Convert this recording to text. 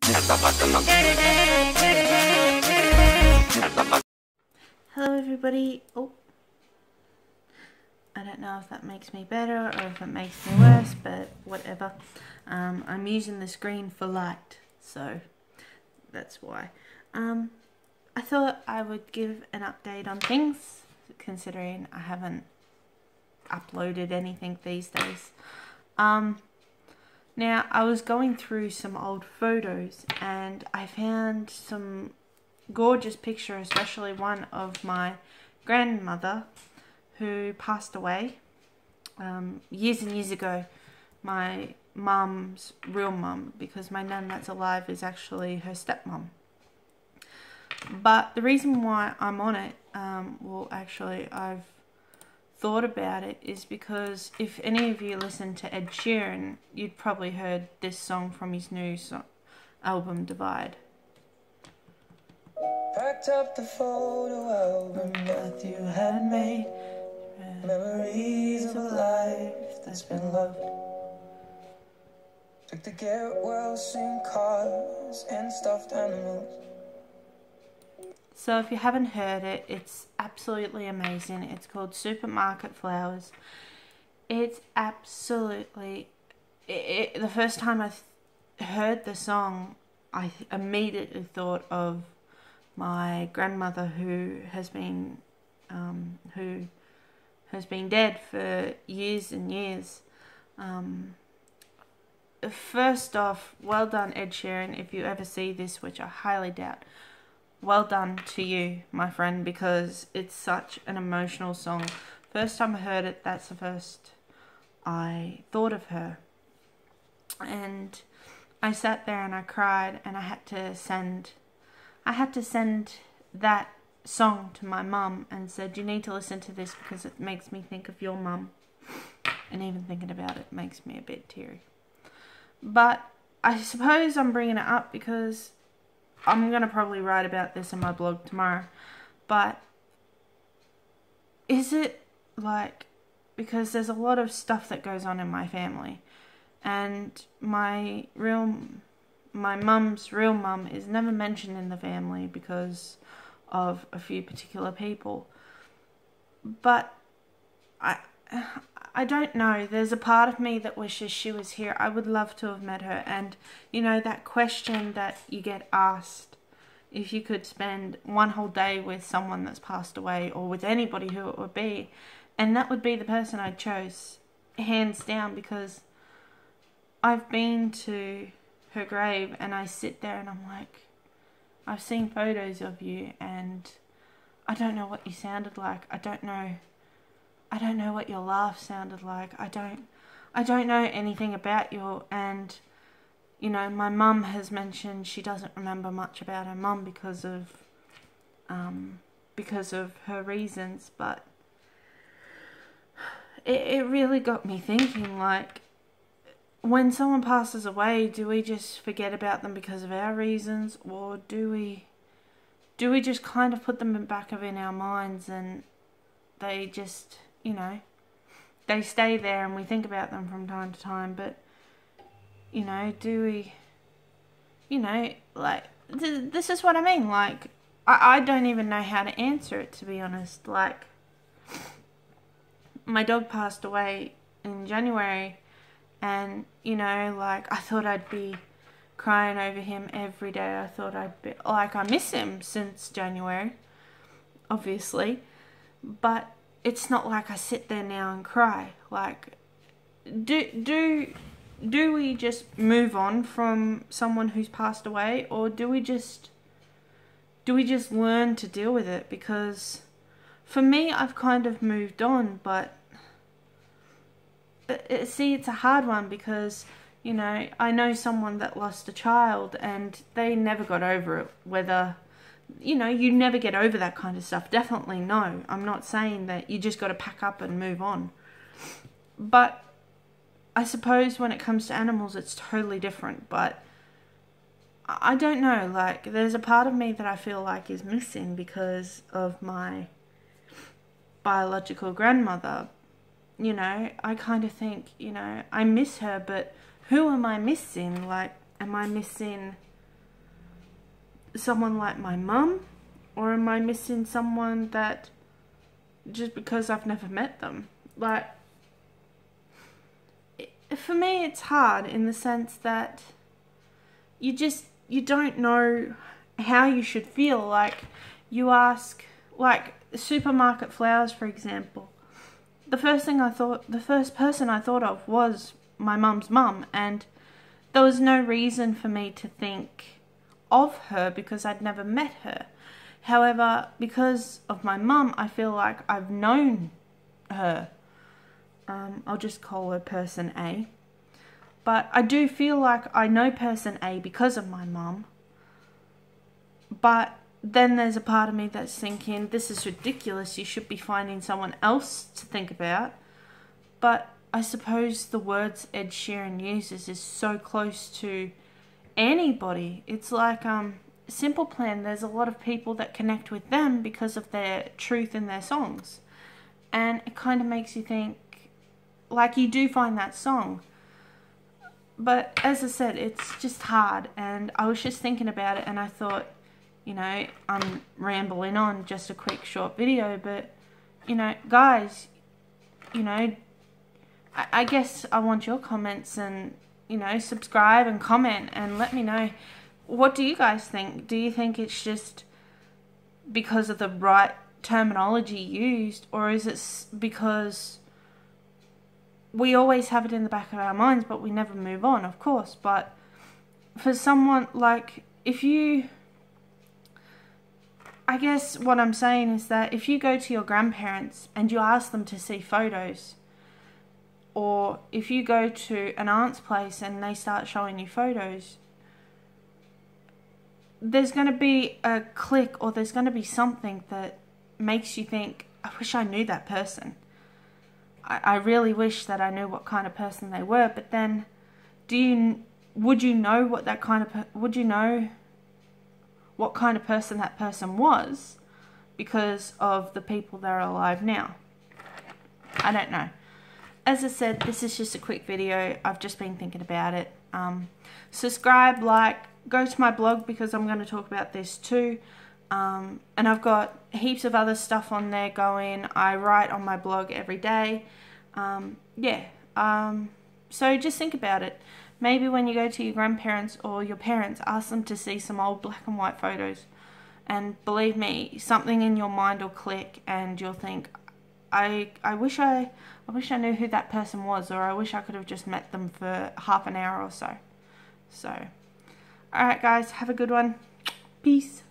Hello everybody. Oh, I don't know if that makes me better or if it makes me worse, but whatever. I'm using the screen for light, so that's why. I thought I would give an update on things, considering I haven't uploaded anything these days. Now, I was going through some old photos and I found some gorgeous pictures, especially one of my grandmother who passed away years and years ago. My mum's real mum, because my nan that's alive is actually her stepmom. But the reason why I'm on it, well actually I've thought about it, is because if any of you listen to Ed Sheeran, you'd probably heard this song from his new album Divide. Packed up the photo album Matthew had made, memories of a life that's been loved. Took the get well soon cars and stuffed animals. So if you haven't heard it, it's absolutely amazing. It's called Supermarket Flowers. It's absolutely... the first time I heard the song, I immediately thought of my grandmother who has been dead for years and years. First off, well done Ed Sheeran, if you ever see this, which I highly doubt. Well done to you, my friend, because it's such an emotional song. First time I heard it, that's the first I thought of her. And I sat there and I cried, and I had to send that song to my mum and said, you need to listen to this because it makes me think of your mum. And even thinking about it makes me a bit teary. But I suppose I'm bringing it up because I'm going to probably write about this in my blog tomorrow. But is it like, because there's a lot of stuff that goes on in my family, and my mum's real mum is never mentioned in the family because of a few particular people. But I don't know, there's a part of me that wishes she was here. I would love to have met her. And you know, that question that you get asked, if you could spend one whole day with someone that's passed away, or with anybody, who it would be, and that would be the person I chose, hands down, because I've been to her grave and I sit there and I'm like, I've seen photos of you and I don't know what you sounded like. I don't know what your laugh sounded like. I don't know anything about you. And you know, my mum has mentioned she doesn't remember much about her mum because of her reasons. But it really got me thinking, like, when someone passes away, do we just forget about them because of our reasons, or do we just kind of put them in back of our minds and they just, you know, they stay there and we think about them from time to time? But you know, do we, you know, like, this is what I mean. Like, I don't even know how to answer it, to be honest. Like, my dog passed away in January, and you know, like, I thought I'd be crying over him every day. I thought I'd be, like, I miss him since January, obviously, but it's not like I sit there now and cry. Like, do we just move on from someone who's passed away, or do we just learn to deal with it? Because for me, I've kind of moved on, but see, it's a hard one, because you know, I know someone that lost a child and they never got over it. Whether, you know, you never get over that kind of stuff. Definitely no. I'm not saying that you just got to pack up and move on. But I suppose when it comes to animals, it's totally different. But I don't know, like, there's a part of me that I feel like is missing because of my biological grandmother. You know, I kind of think, you know, I miss her, but who am I missing? Like, am I missing someone like my mum, or am I missing someone that just because I've never met them? Like, for me it's hard in the sense that you don't know how you should feel. Like, you ask, like supermarket flowers for example, the first person I thought of was my mum's mum, and there was no reason for me to think of her because I'd never met her. However, because of my mum, I feel like I've known her. I'll just call her person A. But I do feel like I know person A because of my mum. But then there's a part of me that's thinking, this is ridiculous, you should be finding someone else to think about. But I suppose the words Ed Sheeran uses is so close to anybody. It's like Simple Plan, there's a lot of people that connect with them because of their truth in their songs. And it kind of makes you think, like, you do find that song. But as I said, it's just hard, and I was just thinking about it and I thought, you know, I'm rambling on, just a quick short video, but, you know, guys, you know, I guess I want your comments, and, you know, subscribe and comment and let me know, what do you guys think? Do you think it's just because of the right terminology used, or is it because we always have it in the back of our minds but we never move on, of course? But for someone, like, if you, I guess what I'm saying is that if you go to your grandparents and you ask them to see photos, or if you go to an aunt's place and they start showing you photos, there's going to be a click, or there's going to be something that makes you think, I wish I knew that person. I really wish that I knew what kind of person they were. But then, would you know what kind of person that person was because of the people that are alive now? I don't know. As I said, this is just a quick video. I've just been thinking about it. Subscribe, like, go to my blog because I'm going to talk about this too. And I've got heaps of other stuff on there going. I write on my blog every day. So just think about it. Maybe when you go to your grandparents or your parents, ask them to see some old black and white photos. And believe me, something in your mind will click and you'll think, I wish I knew who that person was, or I wish I could have just met them for half an hour or so. So, alright guys, have a good one. Peace.